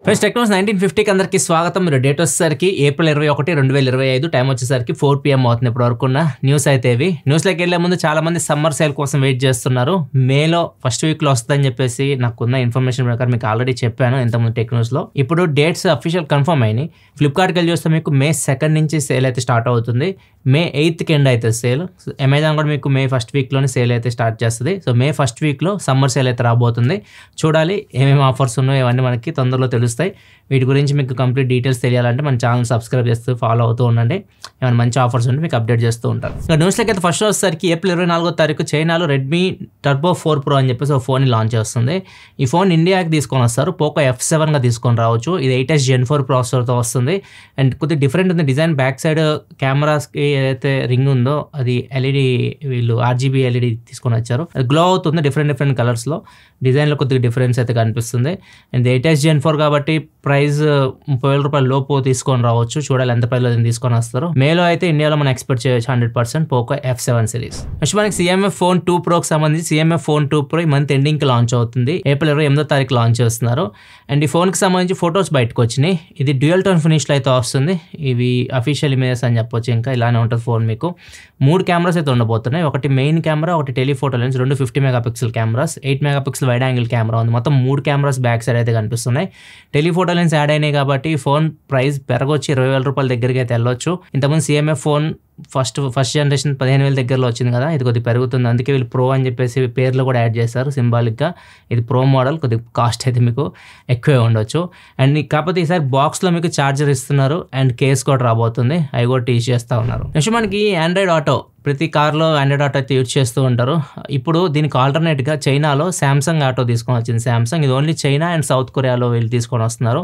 First Technos 1950 అందరికి స్వాగతం. మీరు డేట్ వచ్చేసరికి ఏప్రిల్ 21, 2025 టైం వచ్చేసరికి 4 PM అవుతుంది. ఇప్పుడు వరకు ఉన్న న్యూస్ అయితే ఇవి. న్యూస్లోకి వెళ్లే ముందు చాలా మంది సమ్మర్ సేల్ కోసం వెయిట్ చేస్తున్నారు. మేలో ఫస్ట్ వీక్లో వస్తుందని చెప్పేసి నాకున్న ఇన్ఫర్మేషన్ ప్రకారం మీకు ఆల్రెడీ చెప్పాను ఇంతకుముందు టెక్నోస్లో. ఇప్పుడు డేట్స్ అఫీషియల్ కన్ఫర్మ్ అయినాయి. ఫ్లిప్కార్ట్కి వెళ్ళి చూస్తే మీకు May 2 నుంచి సేల్ అయితే స్టార్ట్ అవుతుంది. May 8కి ఎండ్ అవుతుంది సేల్. అమెజాన్ కూడా మీకు May 1 వీక్లోనే సేల్ అయితే స్టార్ట్ చేస్తుంది. సో May 1 వీక్లో సమ్మర్ సేల్ అయితే రాబోతుంది. చూడాలి ఏమేమి ఆఫర్స్ ఉన్నాయో ఇవన్నీ మనకి తొందరలో తెలుస్తాయి. వీటి గురించి మీకు కంప్లీట్ డీటెయిల్స్ తెలియాలంటే మన ఛానల్ సబ్స్క్రైబ్ చేస్తూ ఫాలో అవుతూ ఉండండి. ఏమైనా మంచి ఆఫర్స్ ఉంటే మీకు అప్డేట్ చేస్తూ ఉంటారు. ఇంకా న్యూస్లోకి అయితే ఫస్ట్ వచ్చేసరికి ఏప్రిల్ 24 చైనాలో రెడ్మీ టర్బో 4 Pro అని చెప్పేసి ఒక ఫోన్ లాంచ్ చేస్తుంది. ఈ ఫోన్ ఇండియాకి తీసుకొని వస్తారు. పోకో F7గా తీసుకొని రావచ్చు. ఇది 8S Gen 4 ప్రాసెసర్తో వస్తుంది. అండ్ కొద్దిగా డిఫరెంట్ ఉంది డిజైన్. బ్యాక్ సైడ్ కెమెరాస్కి ఏదైతే రింగ్ ఉందో అది ఎల్ఈడి వీళ్ళు RGB ఎల్ఈడి తీసుకొని వచ్చారు. అది గ్లో అవుతుంది డిఫరెంట్ కలర్స్లో. డిజైన్లో కొద్దిగా డిఫరెన్స్ అయితే కనిపిస్తుంది. అండ్ 8S Gen 4 కాబట్టి ప్రైస్ 30,000 రూపాయల లోపు తీసుకొని రావచ్చు. చూడాలి ఎంత ప్రైస్లో తీసుకొని వస్తారు. మేలో అయితే ఇండియాలో మనం ఎక్స్పెక్ట్ చేయొచ్చు 100% పోకో F7 సిరీస్. నెక్స్ట్ మనకి CMF Phone 2 Proకి సంబంధించి CMF Phone 2 Pro ఈ మంత్ ఎండింగ్కి లాంచ్ అవుతుంది. ఏప్రిల్ 28 లాంచ్ చేస్తున్నారు. అండ్ ఈ ఫోన్కి సంబంధించి ఫొటోస్ బయటకు వచ్చినాయి. ఇది డ్యూయల్ టోన్ ఫినిష్లో అయితే వస్తుంది. ఇవి అఫీషియల్ ఇమేజెస్ అని చెప్పొచ్చు. ఇంకా ఇలానే ఉంటుంది ఫోన్. మీకు 3 కెమెరాస్ అయితే ఉండబోతున్నాయి. ఒకటి మెయిన్ కెమెరా, ఒకటి telephoto lens, 2 50 MP cameras, 8 MP wide angle camera ఉంది. మొత్తం 3 కెమెరాస్ బ్యాక్ సైడ్ అయితే కనిపిస్తున్నాయి. టెలిఫోటో లెన్స్ యాడ్ అయినాయి కాబట్టి ఫోన్ ప్రైస్ పెరగొచ్చి 20,000 రూపాయల దగ్గరికి అయితే వెళ్ళొచ్చు. ఇంతకుముందు CMF ఫోన్ ఫస్ట్ జనరేషన్ 15,000 దగ్గరలో వచ్చింది కదా, ఇది కొద్దిగా పెరుగుతుంది. అందుకే వీళ్ళు ప్రో అని చెప్పేసి పేర్లు కూడా యాడ్ చేస్తారు సింబాలిక్గా. ఇది ప్రో మోడల్, కొద్దిగా కాస్ట్ అయితే మీకు ఎక్కువే ఉండొచ్చు. అండ్ కాకపోతే ఈసారి బాక్స్లో మీకు ఛార్జర్ ఇస్తున్నారు అండ్ కేస్ కూడా రాబోతుంది. అవి కూడా టీచ్ చేస్తూ ఉన్నారు. నెక్స్ట్ మనకి ఆండ్రాయిడ్ ఆటో, ప్రతి కార్లో ఆండ్రాయిడ్ ఆటో అయితే యూజ్ చేస్తూ ఉంటారు. ఇప్పుడు దీనికి ఆల్టర్నేట్గా చైనాలో శాంసంగ్ ఆటో తీసుకొని వచ్చింది. శాంసంగ్ ఇది ఓన్లీ చైనా అండ్ సౌత్ కొరియాలో వీళ్ళు తీసుకొని వస్తున్నారు.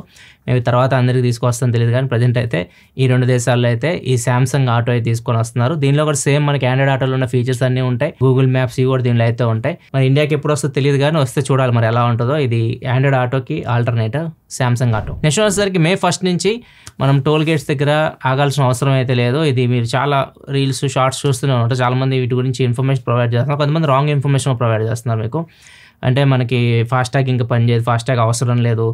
మేబీ తర్వాత అందరికీ తీసుకొస్తాను తెలియదు, కానీ ప్రజెంట్ అయితే ఈ 2 దేశాల్లో అయితే ఈ శాంసంగ్ ఆటో అయితే తీసుకొని వస్తున్నారు. దీనిలో కూడా సేమ్ మనకి ఆండ్రాయిడ్ ఆటోలో ఉన్న ఫీచర్స్ అన్నీ ఉంటాయి. గూగుల్ మ్యాప్స్ ఇవి కూడా దీనిలో అయితే ఉంటాయి. మరి ఇండియాకి ఎప్పుడు వస్తుందో తెలియదు, కానీ వస్తే చూడాలి మరి ఎలా ఉంటుందో. ఇది ఆండ్రాయిడ్ ఆటోకి ఆల్టర్నేటివ్ శాంసంగ్ ఆటో. నెక్స్ట్ వచ్చేసరికి May 1 నుంచి మనం టోల్ గేట్స్ దగ్గర ఆగాల్సిన అవసరం అయితే లేదు. ఇది మీరు చాలా రీల్స్ షార్ట్స్ చూస్తూనే ఉంటారు. చాలామంది వీటి గురించి ఇన్ఫర్మేషన్ ప్రొవైడ్ చేస్తున్నారు. కొంతమంది రాంగ్ ఇన్ఫర్మేషన్ ప్రొవైడ్ చేస్తున్నారు మీకు. అంటే మనకి ఫాస్టాగ్ ఇంకా పనిచేయదు, ఫాస్టాగ్ అవసరం లేదు,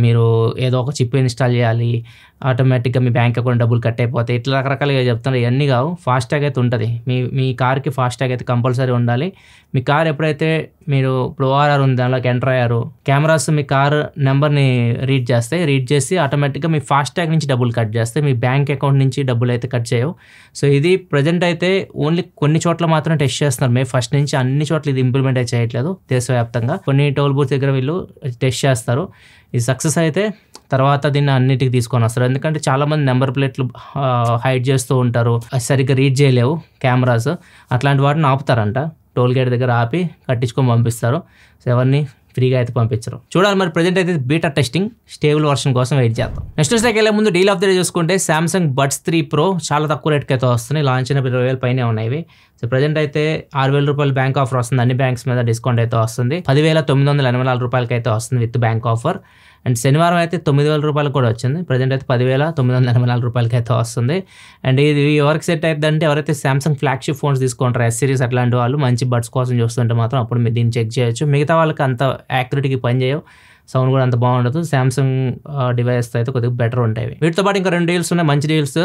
మీరు ఏదో ఒక చిప్ ఇన్స్టాల్ చేయాలి, ఆటోమేటిక్గా మీ బ్యాంక్ అకౌంట్ డబ్బులు కట్ అయిపోతాయి, ఇట్లా రకరకాలుగా చెప్తున్నారు. ఇవన్నీ కావు. ఫాస్టాగ్ అయితే ఉంటుంది. మీ కార్కి ఫాస్టాగ్ అయితే కంపల్సరీ ఉండాలి. మీ కార్ ఎప్పుడైతే మీరు ఇప్పుడు ORR ఉంది దానిలోకి ఎంటర్ అయ్యారు, కెమెరాస్ మీ కార్ నెంబర్ని రీడ్ చేసి ఆటోమేటిక్గా మీ ఫాస్టాగ్ నుంచి డబ్బులు కట్ చేస్తాయి. మీ బ్యాంక్ అకౌంట్ నుంచి డబ్బులు అయితే కట్ చేయవు. సో ఇది ప్రజెంట్ అయితే ఓన్లీ కొన్ని చోట్ల మాత్రం టెస్ట్ చేస్తున్నారు. May 1 నుంచి అన్ని చోట్ల ఇది ఇంప్లిమెంట్ అయితే చేయట్లేదు దేశవ్యాప్తంగా. కొన్ని టోల్ బూత్ దగ్గర వీళ్ళు టెస్ట్ చేస్తారు. ఇది సక్సెస్ అయితే తర్వాత దీన్ని అన్నిటికి తీసుకొని వస్తారు. ఎందుకంటే చాలామంది నెంబర్ ప్లేట్లు హైడ్ చేస్తూ ఉంటారు, సరిగ్గా రీడ్ చేయలేవు కెమెరాస్. అట్లాంటి వాటిని ఆపుతారంట. టోల్ గేట్ దగ్గర ఆపి కట్టించుకొని పంపిస్తారు. సో ఎవరిని ఫ్రీగా అయితే పంపించరు. చూడాలి మరి. ప్రజెంట్ అయితే బీటా టెస్టింగ్ స్టేబుల్ వర్షన్ కోసం వెయిట్ చేద్దాం. నెక్స్ట్ వచ్చేకి వెళ్ళే ముందు డీల్ ఆఫ్ ద డే చూసుకుంటే Samsung Buds 3 Pro చాలా తక్కువ రేట్కి అయితే వస్తున్నాయి. లాంచ్ అయిన 20,000 పైనే ఉన్నాయి. సో ప్రజెంట్ అయితే 6,000 రూపాయలు బ్యాంక్ ఆఫర్ వస్తుంది. అన్ని బ్యాంక్స్ మీద డిస్కౌంట్ అయితే వస్తుంది. 10,984 రూపాయలకి అయితే వస్తుంది విత్ బ్యాంక్ ఆఫర్. అండ్ శనివారం అయితే 9,000 రూపాయలు కూడా వచ్చింది. ప్రజెంట్ అయితే 10,984 రూపాయలకి అయితే వస్తుంది. అండ్ ఇది ఎవరికి సెట్ అవుతుందంటే ఎవరైతే Samsung ఫ్లాగ్షిప్ ఫోన్స్ తీసుకుంటారో S సిరీస్ అట్లాంటి వాళ్ళు మంచి బడ్స్ కోసం చూస్తుంటే మాత్రం అప్పుడు మీరు దీన్ని చెక్ చేయొచ్చు. మిగతా వాళ్ళకి అంత యాక్యురేట్గా పని చేయవు, సౌండ్ కూడా అంత బాగుండదు. Samsung డివైస్తో అయితే కొద్దిగా బెటర్ ఉంటాయి. వీటితో పాటు ఇంకా 2 డీల్స్ ఉన్నాయి, మంచి deals.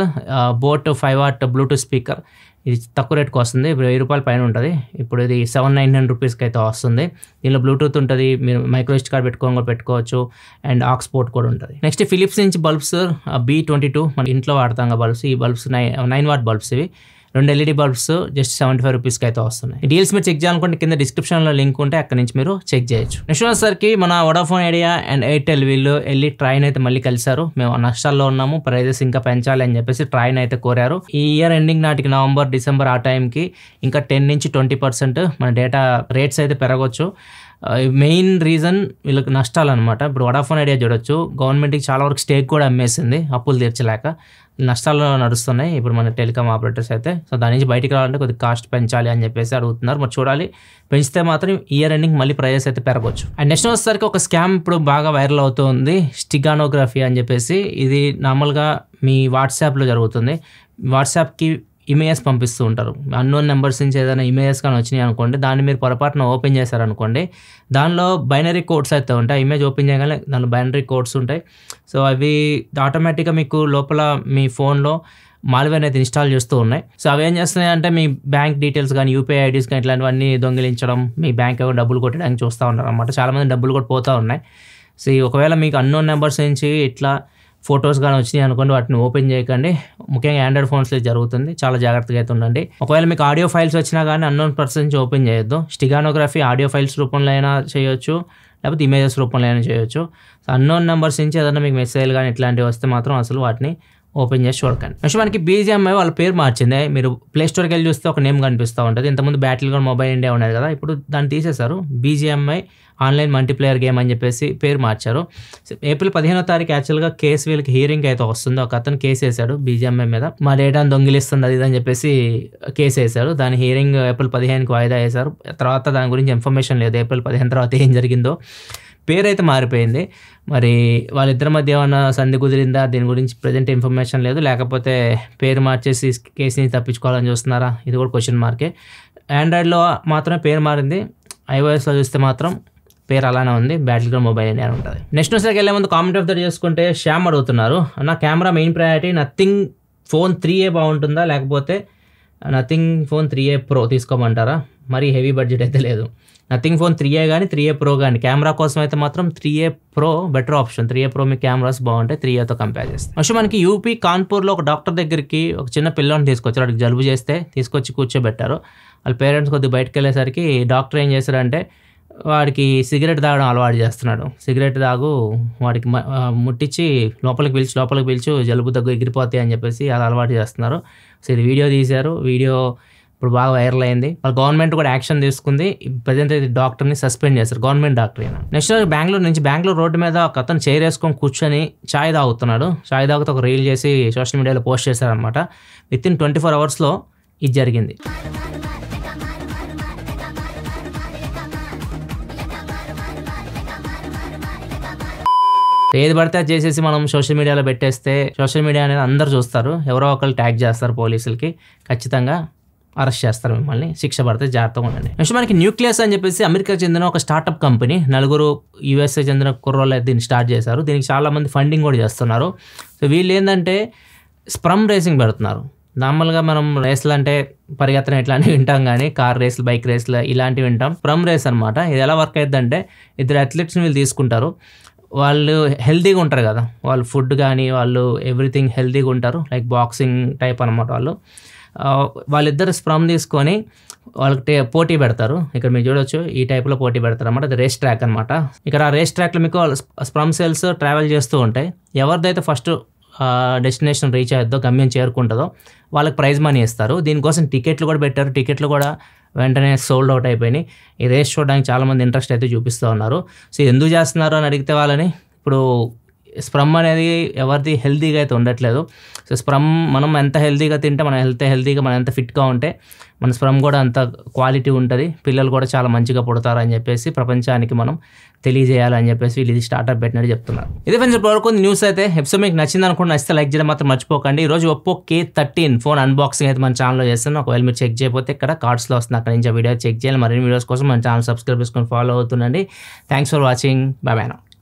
Boat 5W Bluetooth speaker, ఇది తక్కువ రేట్కి వస్తుంది. ఇప్పుడు 1000 రూపాయల పైన ఉంటుంది. ఇప్పుడు ఇది 799 రూపీస్కి అయితే వస్తుంది. దీనిలో బ్లూటూత్ ఉంటుంది, మీరు మైక్రో SD కార్డ్ పెట్టుకోవచ్చు అండ్ ఆక్స్ పోర్ట్ కూడా ఉంటుంది. నెక్స్ట్ ఫిలిప్స్ నుంచి బల్బ్స్ B22 మన ఇంట్లో వాడతాం బల్బ్స్. ఈ బల్బ్స్ 9W బల్బ్స్. ఇవి 2 LED బల్బ్స్ జస్ట్ 75 రూపీస్కి అయితే వస్తున్నాయి. ఈ డీల్స్ మీరు చెక్ చేయాలనుకుంటే కింద డిస్క్రిప్షన్లో లింక్ ఉంటే అక్కడ నుంచి మీరు చెక్ చేయొచ్చు. నెక్స్ట్ వచ్చేసరికి మన వోడాఫోన్ ఐడియా అండ్ ఎయిర్టెల్ వీళ్ళు వెళ్ళి ట్రైన్ అయితే మళ్ళీ కలిసారు. మేము నష్టాల్లో ఉన్నాము, ప్రైజెస్ ఇంకా పెంచాలి అని చెప్పేసి ట్రైన్ అయితే కోరారు. ఈ ఇయర్ ఎండింగ్ నాటికి నవంబర్ డిసెంబర్ ఆ టైంకి ఇంకా 10 నుంచి 20% మన డేటా రేట్స్ అయితే పెరగవచ్చు. మెయిన్ రీజన్ వీళ్ళకి నష్టాలు అనమాట. ఇప్పుడు వోడాఫోన్ ఐడియా చూడొచ్చు, గవర్నమెంట్కి చాలా వరకు స్టేక్ కూడా అమ్మేసింది అప్పులు తీర్చలేక. నష్టాల్లో నడుస్తున్నాయి ఇప్పుడు మన టెలికామ్ ఆపరేటర్స్ అయితే. సో దాని నుంచి బయటికి రావాలంటే కొద్దిగా కాస్ట్ పెంచాలి అని చెప్పేసి అడుగుతున్నారు. మరి చూడాలి, పెంచితే మాత్రం ఇయర్ ఎండింగ్ మళ్ళీ ప్రైజెస్ అయితే పెరగవచ్చు. అండ్ నెక్స్ట్ వచ్చేసరికి ఒక స్కామ్ ఇప్పుడు బాగా వైరల్ అవుతుంది, స్టిగానోగ్రఫీ అని చెప్పేసి. ఇది నార్మల్గా మీ వాట్సాప్లో జరుగుతుంది. వాట్సాప్కి ఇమేజెస్ పంపిస్తూ ఉంటారు. అన్నోన్ నెంబర్స్ నుంచి ఏదైనా ఇమేజెస్ కానీ వచ్చినాయి అనుకోండి, దాన్ని మీరు పొరపాటున ఓపెన్ చేశారనుకోండి, దానిలో బైనరీ కోడ్స్ అయితే ఉంటాయి. ఇమేజ్ ఓపెన్ చేయగానే దానిలో బైనరీ కోడ్స్ ఉంటాయి. సో అవి ఆటోమేటిక్గా మీకు లోపల మీ ఫోన్లో మాల్వేర్ అయితే ఇన్స్టాల్ చేస్తూ ఉన్నాయి. సో అవి ఏం చేస్తున్నాయి అంటే మీ బ్యాంక్ డీటెయిల్స్ కానీ యూపీఐ ఐడీస్ కానీ ఇట్లాంటివన్నీ దొంగిలించడం, మీ బ్యాంక్ అకౌంట్ డబ్బులు కొట్టడానికి చూస్తూ ఉన్నారు అనమాట. చాలామంది డబ్బులు కూడా పోతూ ఉన్నాయి. సో ఒకవేళ మీకు అన్నోన్ నెంబర్స్ నుంచి ఇట్లా ఫొటోస్ కానీ వచ్చినాయి అనుకోండి, వాటిని ఓపెన్ చేయకండి. ముఖ్యంగా ఆండ్రాయిడ్ ఫోన్స్లో జరుగుతుంది, చాలా జాగ్రత్తగా అయితే ఉండండి. ఒకవేళ మీకు ఆడియో ఫైల్స్ వచ్చినా కానీ అన్నోన్ పర్సన్ నుంచి ఓపెన్ చేయొద్దు. స్టిగానోగ్రఫీ ఆడియో ఫైల్స్ రూపంలో అయినా చేయొచ్చు, లేకపోతే ఇమేజెస్ రూపంలో అయినా చేయొచ్చు. సో అన్నోన్ నెంబర్స్ నుంచి ఏదైనా మీకు మెసేజ్ కానీ ఇట్లాంటివి వస్తే మాత్రం అసలు వాటిని ఓపెన్ చేసి చూడకండి. నెక్స్ట్ మనకి BGMI వాళ్ళ పేరు మార్చింది. మీరు ప్లే స్టోర్కి వెళ్ళి చూస్తే ఒక నేమ్ కనిపిస్తూ ఉంటుంది. ఇంతకుముందు బ్యాటిల్ గ్రౌండ్ మొబైల్ ఇండియా ఉండేది కదా, ఇప్పుడు దాన్ని తీసేశారు. BGMI ఆన్లైన్ మల్టీప్లేయర్ గేమ్ అని చెప్పేసి పేరు మార్చారు. ఏప్రిల్ 15వ తారీఖు యాక్చువల్గా కేసు వీళ్ళకి హియరింగ్ అయితే వస్తుంది. ఒక అతను కేసు వేశాడు BGMI మీద, మా డేటాను దొంగిలిస్తుంది అది అని చెప్పేసి కేసు వేశారు. దాని హియరింగ్ ఏప్రిల్ 15కి వాయిదా వేశారు. తర్వాత దాని గురించి ఇన్ఫర్మేషన్ లేదు, ఏప్రిల్ 15 తర్వాత ఏం జరిగిందో. పేరు అయితే మారిపోయింది. మరి వాళ్ళిద్దరి మధ్య ఏమైనా సంధి కుదిరిందా, దీని గురించి ప్రజెంట్ ఇన్ఫర్మేషన్ లేదు. లేకపోతే పేరు మార్చేసి కేసుని తప్పించుకోవాలని చూస్తున్నారా, ఇది కూడా క్వశ్చన్ మార్కే. ఆండ్రాయిడ్లో మాత్రమే పేరు మారింది, iOSలో చూస్తే మాత్రం పేరు అలానే ఉంది, బ్యాటిల్ గ్రౌండ్ మొబైల్ ఇండియా ఉంటుంది. నెక్స్ట్ న్యూస్లోకి వెళ్ళే ముందు కామెంట్ ఆఫ్ ద డే చేసుకుంటే శ్యామ్ అడుగుతున్నారు, నా camera main priority nothing phone 3A బాగుంటుందా, లేకపోతే నథింగ్ ఫోన్ 3A Pro తీసుకోమంటారా? మరి హెవీ బడ్జెట్ అయితే లేదు. నథింగ్ ఫోన్ 3A కానీ 3A Pro కానీ కెమెరా కోసం అయితే మాత్రం 3A Pro better option. 3A Pro మీ కెమెరాస్ బాగుంటాయి 3Aతో కంపేర్ చేస్తే. ఫస్ట్ మనకి యూపీ కాన్పూర్లో ఒక డాక్టర్ దగ్గరికి ఒక చిన్న పిల్లని తీసుకొచ్చారు. వాడికి జలుబు చేస్తే తీసుకొచ్చి కూర్చోబెట్టారు. వాళ్ళ పేరెంట్స్ కొద్దిగా బయటకు వెళ్ళేసరికి డాక్టర్ ఏం చేశారంటే వాడికి సిగరెట్ తాగడం అలవాటు చేస్తున్నాడు. సిగరెట్ తాగు వాడికి ముట్టించి లోపలికి పిలిచి జలుబు దగ్గు ఎగిరిపోతాయి అని చెప్పేసి అలా అలవాటు చేస్తున్నారు. సో ఇది వీడియో తీశారు. వీడియో ఇప్పుడు బాగా వైరల్ అయింది. వాళ్ళ గవర్నమెంట్ కూడా యాక్షన్ తీసుకుంది. ప్రజెంట్ అయితే డాక్టర్ని సస్పెండ్ చేశారు, గవర్నమెంట్ డాక్టర్ అయినా. నెక్స్ట్ బెంగళూరు రోడ్డు మీద ఒక అతను చైర్ వేసుకొని కూర్చొని చాయ్ తాగుతున్నాడు. చాయ్ తాగుతూ ఒక రీల్ చేసి సోషల్ మీడియాలో పోస్ట్ చేశారనమాట. వితిన్ 24 అవర్స్లో ఇది జరిగింది. ఏది పడితే అది చేసేసి మనం సోషల్ మీడియాలో పెట్టేస్తే సోషల్ మీడియా అనేది అందరు చూస్తారు, ఎవరో ఒకరు ట్యాగ్ చేస్తారు పోలీసులకి, ఖచ్చితంగా అరెస్ట్ చేస్తారు, మిమ్మల్ని శిక్ష పడితే జాగ్రత్తగా ఉండండి. నెక్స్ట్ మనకి న్యూక్లియస్ అని చెప్పేసి అమెరికాకి చెందిన ఒక స్టార్టప్ కంపెనీ, 4 USA చెందిన కుర్రోళ్ళు అయితే దీన్ని స్టార్ట్ చేశారు. దీనికి చాలామంది ఫండింగ్ కూడా చేస్తున్నారు. సో వీళ్ళు ఏంటంటే స్ప్రమ్ రేసింగ్ పెడుతున్నారు. నార్మల్గా మనం రేస్లు అంటే పరిగెత్తడం ఇట్లాంటివి వింటాం, కానీ కార్ రేస్లు, బైక్ రేస్లు ఇలాంటివి వింటాం. స్ప్రమ్ రేస్ అనమాట. ఇది ఎలా వర్క్ అవుతుందంటే 2 అథ్లెట్స్ని వీళ్ళు తీసుకుంటారు. వాళ్ళు హెల్తీగా ఉంటారు కదా, వాళ్ళు ఫుడ్ కానీ వాళ్ళు ఎవ్రీథింగ్ హెల్తీగా ఉంటారు, లైక్ బాక్సింగ్ టైప్ అనమాట. వాళ్ళిద్దరు స్ప్రమ్ తీసుకొని వాళ్ళకి పోటీ పెడతారు. ఇక్కడ మీరు చూడొచ్చు, ఈ టైప్లో పోటీ పెడతారు అనమాట. అది రేస్ ట్రాక్ అనమాట. ఇక్కడ ఆ రేస్ ట్రాక్లో మీకు స్ప్రమ్ సెల్స్ ట్రావెల్ చేస్తూ ఉంటాయి. ఎవరిదైతే ఫస్ట్ డెస్టినేషన్ రీచ్ అయ్యొద్దో, గమ్యం చేరుకుంటుందో వాళ్ళకి ప్రైజ్ మనీ ఇస్తారు. దీనికోసం టికెట్లు కూడా పెట్టారు. టికెట్లు కూడా వెంటనే సోల్డ్ అవుట్ అయిపోయినాయి. ఈ రేస్ చూడడానికి చాలామంది ఇంట్రెస్ట్ అయితే చూపిస్తూ ఉన్నారు. సో ఎందుకు చేస్తున్నారు అని అడిగితే వాళ్ళని, ఇప్పుడు స్ప్రమ్ అనేది ఎవరిది హెల్తీగా అయితే ఉండట్లేదు. సో స్ప్రమ్ మనం ఎంత హెల్తీగా తింటే, మన హెల్తీగా మనం ఎంత ఫిట్గా ఉంటే మన స్ప్రమ్ కూడా అంత క్వాలిటీ ఉంటుంది, పిల్లలు కూడా చాలా మంచిగా పుడతారు అని చెప్పేసి ప్రపంచానికి మనం తెలియజేయాలని చెప్పేసి వీళ్ళు ఇది స్టార్ట్అప్ పెట్టినట్టు చెప్తున్నారు. ఇదే ఫ్రెండ్స్ ఇప్పటివరకు న్యూస్ అయితే. ఎపిసోడ్ మీకు నచ్చింది అనుకుంటే నచ్చితే లైక్ చేయడం మాత్రం మర్చిపోకండి. ఈరోజు Oppo K13 ఫోన్ అన్బాక్సింగ్ అయితే మన ఛానల్లో చేస్తాను. ఒకవేళ మీరు చెక్ చేయకపోతే ఇక్కడ కార్డ్స్లో వస్తుంది, అక్కడ నుంచి వీడియో చెక్ చేయాలి. మరిన్ని వీడియోస్ కోసం మన ఛానల్ సబ్స్క్రైబ్ చేసుకొని ఫాలో అవుతుండండి. Thanks for watching. Bye bye now.